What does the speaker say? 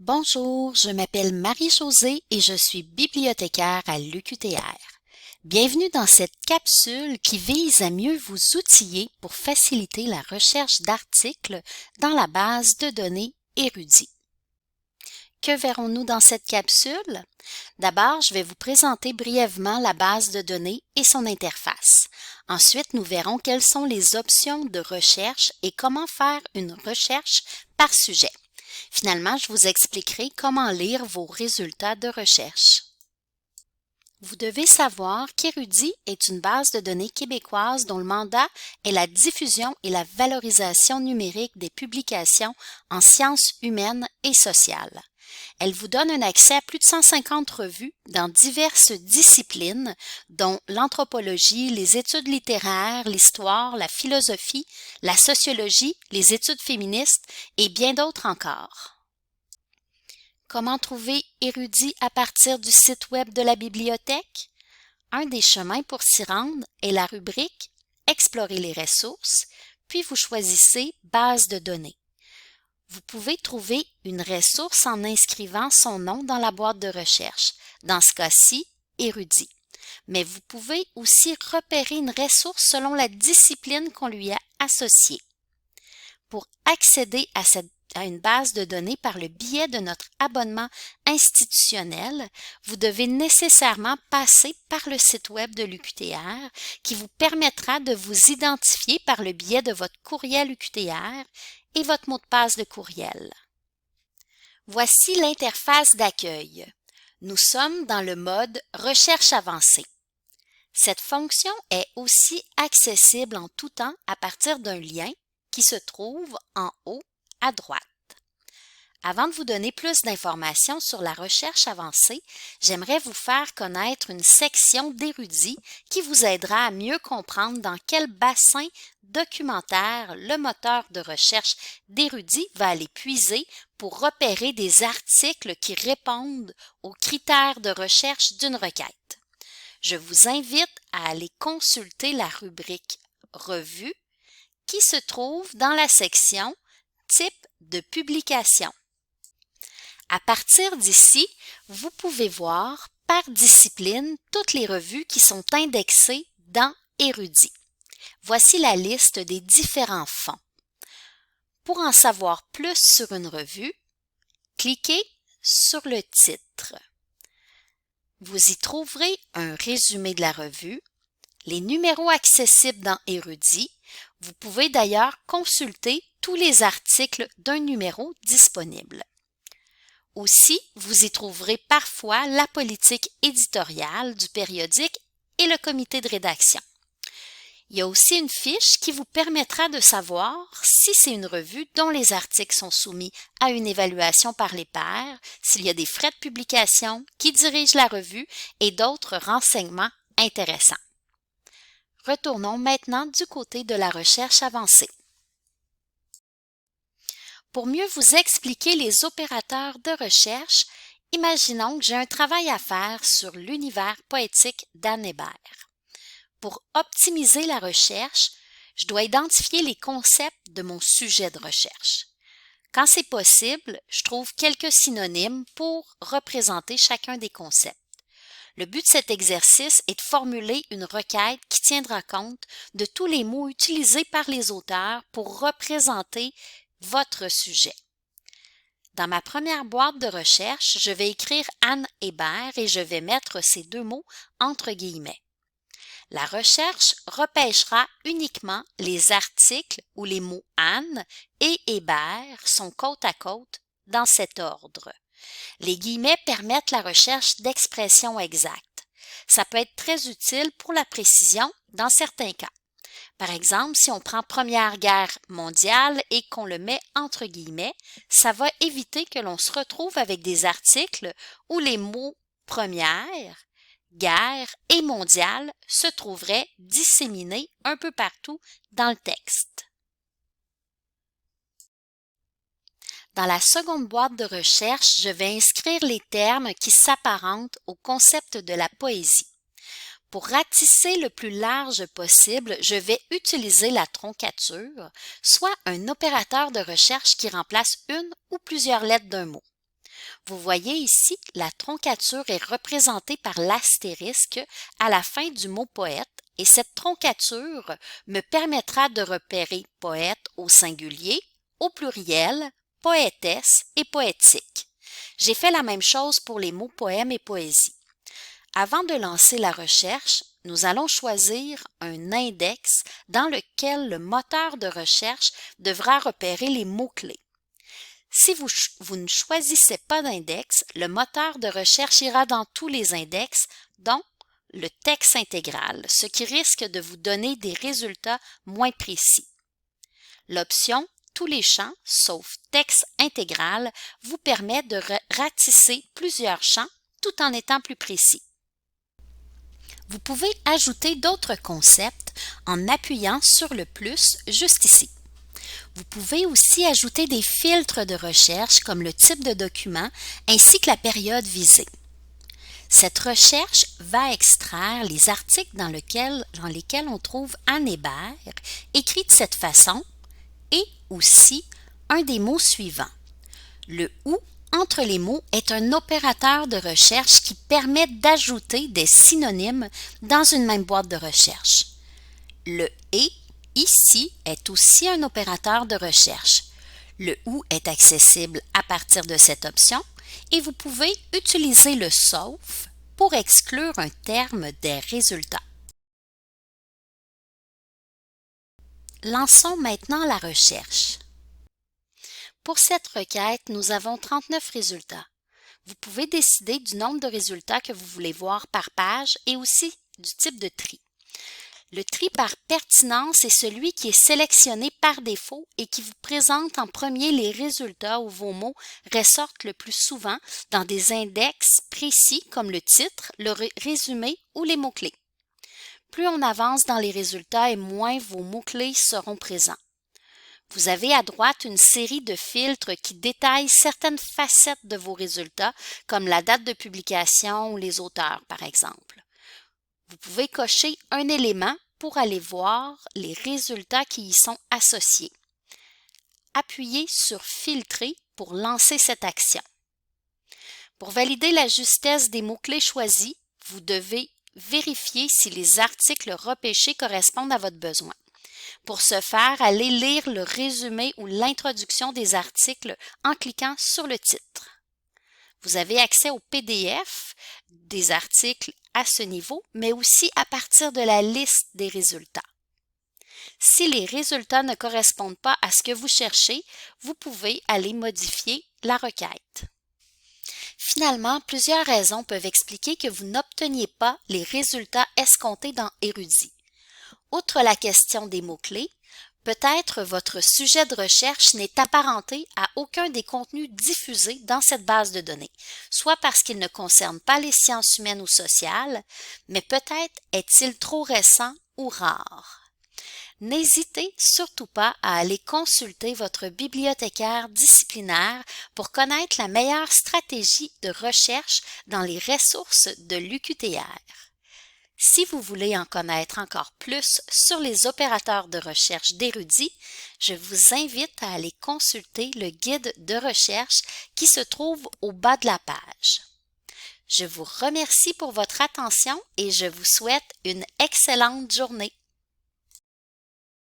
Bonjour, je m'appelle Marie-Josée et je suis bibliothécaire à l'UQTR. Bienvenue dans cette capsule qui vise à mieux vous outiller pour faciliter la recherche d'articles dans la base de données érudits. Que verrons-nous dans cette capsule? D'abord, je vais vous présenter brièvement la base de données et son interface. Ensuite, nous verrons quelles sont les options de recherche et comment faire une recherche par sujet. Finalement, je vous expliquerai comment lire vos résultats de recherche. Vous devez savoir qu'Érudit est une base de données québécoise dont le mandat est la diffusion et la valorisation numérique des publications en sciences humaines et sociales. Elle vous donne un accès à plus de 150 revues dans diverses disciplines, dont l'anthropologie, les études littéraires, l'histoire, la philosophie, la sociologie, les études féministes et bien d'autres encore. Comment trouver Érudit à partir du site web de la bibliothèque? Un des chemins pour s'y rendre est la rubrique « Explorer les ressources », puis vous choisissez « Base de données ». Vous pouvez trouver une ressource en inscrivant son nom dans la boîte de recherche, dans ce cas-ci, Érudit. Mais vous pouvez aussi repérer une ressource selon la discipline qu'on lui a associée. Pour accéder à une base de données par le biais de notre abonnement institutionnel, vous devez nécessairement passer par le site web de l'UQTR qui vous permettra de vous identifier par le biais de votre courriel UQTR et votre mot de passe de courriel. Voici l'interface d'accueil. Nous sommes dans le mode Recherche avancée. Cette fonction est aussi accessible en tout temps à partir d'un lien qui se trouve en haut à droite. Avant de vous donner plus d'informations sur la recherche avancée, j'aimerais vous faire connaître une section d'érudits qui vous aidera à mieux comprendre dans quel bassin documentaire le moteur de recherche d'érudits va aller puiser pour repérer des articles qui répondent aux critères de recherche d'une requête. Je vous invite à aller consulter la rubrique « Revue » qui se trouve dans la section « Type de publication ». À partir d'ici, vous pouvez voir par discipline toutes les revues qui sont indexées dans Érudit. Voici la liste des différents fonds. Pour en savoir plus sur une revue, cliquez sur le titre. Vous y trouverez un résumé de la revue, les numéros accessibles dans Érudit. Vous pouvez d'ailleurs consulter tous les articles d'un numéro disponible. Aussi, vous y trouverez parfois la politique éditoriale du périodique et le comité de rédaction. Il y a aussi une fiche qui vous permettra de savoir si c'est une revue dont les articles sont soumis à une évaluation par les pairs, s'il y a des frais de publication, qui dirige la revue et d'autres renseignements intéressants. Retournons maintenant du côté de la recherche avancée. Pour mieux vous expliquer les opérateurs de recherche, imaginons que j'ai un travail à faire sur l'univers poétique d'Anne Hébert. Pour optimiser la recherche, je dois identifier les concepts de mon sujet de recherche. Quand c'est possible, je trouve quelques synonymes pour représenter chacun des concepts. Le but de cet exercice est de formuler une requête qui tiendra compte de tous les mots utilisés par les auteurs pour représenter votre sujet. Dans ma première boîte de recherche, je vais écrire Anne Hébert et je vais mettre ces deux mots entre guillemets. La recherche repêchera uniquement les articles où les mots Anne et Hébert sont côte à côte dans cet ordre. Les guillemets permettent la recherche d'expressions exactes. Ça peut être très utile pour la précision dans certains cas. Par exemple, si on prend Première Guerre mondiale et qu'on le met entre guillemets, ça va éviter que l'on se retrouve avec des articles où les mots première, guerre et mondiale se trouveraient disséminés un peu partout dans le texte. Dans la seconde boîte de recherche, je vais inscrire les termes qui s'apparentent au concept de la poésie. Pour ratisser le plus large possible, je vais utiliser la troncature, soit un opérateur de recherche qui remplace une ou plusieurs lettres d'un mot. Vous voyez ici, la troncature est représentée par l'astérisque à la fin du mot poète et cette troncature me permettra de repérer poète au singulier, au pluriel, poétesse et poétique. J'ai fait la même chose pour les mots poème et poésie. Avant de lancer la recherche, nous allons choisir un index dans lequel le moteur de recherche devra repérer les mots-clés. Si vous ne choisissez pas d'index, le moteur de recherche ira dans tous les index, dont le texte intégral, ce qui risque de vous donner des résultats moins précis. L'option « Tous les champs, sauf texte intégral » vous permet de ratisser plusieurs champs tout en étant plus précis. Vous pouvez ajouter d'autres concepts en appuyant sur le plus juste ici. Vous pouvez aussi ajouter des filtres de recherche comme le type de document ainsi que la période visée. Cette recherche va extraire les articles dans lesquels on trouve Anne Hébert, écrit de cette façon, et aussi un des mots suivants. Le « ou » entre les mots est un opérateur de recherche qui permet d'ajouter des synonymes dans une même boîte de recherche. Le « et » ici est aussi un opérateur de recherche. Le « ou » est accessible à partir de cette option et vous pouvez utiliser le « sauf » pour exclure un terme des résultats. Lançons maintenant la recherche. Pour cette requête, nous avons 39 résultats. Vous pouvez décider du nombre de résultats que vous voulez voir par page et aussi du type de tri. Le tri par pertinence est celui qui est sélectionné par défaut et qui vous présente en premier les résultats où vos mots ressortent le plus souvent dans des index précis comme le titre, le résumé ou les mots-clés. Plus on avance dans les résultats et moins vos mots-clés seront présents. Vous avez à droite une série de filtres qui détaillent certaines facettes de vos résultats, comme la date de publication ou les auteurs, par exemple. Vous pouvez cocher un élément pour aller voir les résultats qui y sont associés. Appuyez sur « Filtrer » pour lancer cette action. Pour valider la justesse des mots-clés choisis, vous devez vérifier si les articles repêchés correspondent à votre besoin. Pour ce faire, allez lire le résumé ou l'introduction des articles en cliquant sur le titre. Vous avez accès au PDF des articles à ce niveau, mais aussi à partir de la liste des résultats. Si les résultats ne correspondent pas à ce que vous cherchez, vous pouvez aller modifier la requête. Finalement, plusieurs raisons peuvent expliquer que vous n'obteniez pas les résultats escomptés dans Érudit. Outre la question des mots-clés, peut-être votre sujet de recherche n'est apparenté à aucun des contenus diffusés dans cette base de données, soit parce qu'il ne concerne pas les sciences humaines ou sociales, mais peut-être est-il trop récent ou rare. N'hésitez surtout pas à aller consulter votre bibliothécaire disciplinaire pour connaître la meilleure stratégie de recherche dans les ressources de l'UQTR. Si vous voulez en connaître encore plus sur les opérateurs de recherche d'Érudit, je vous invite à aller consulter le guide de recherche qui se trouve au bas de la page. Je vous remercie pour votre attention et je vous souhaite une excellente journée.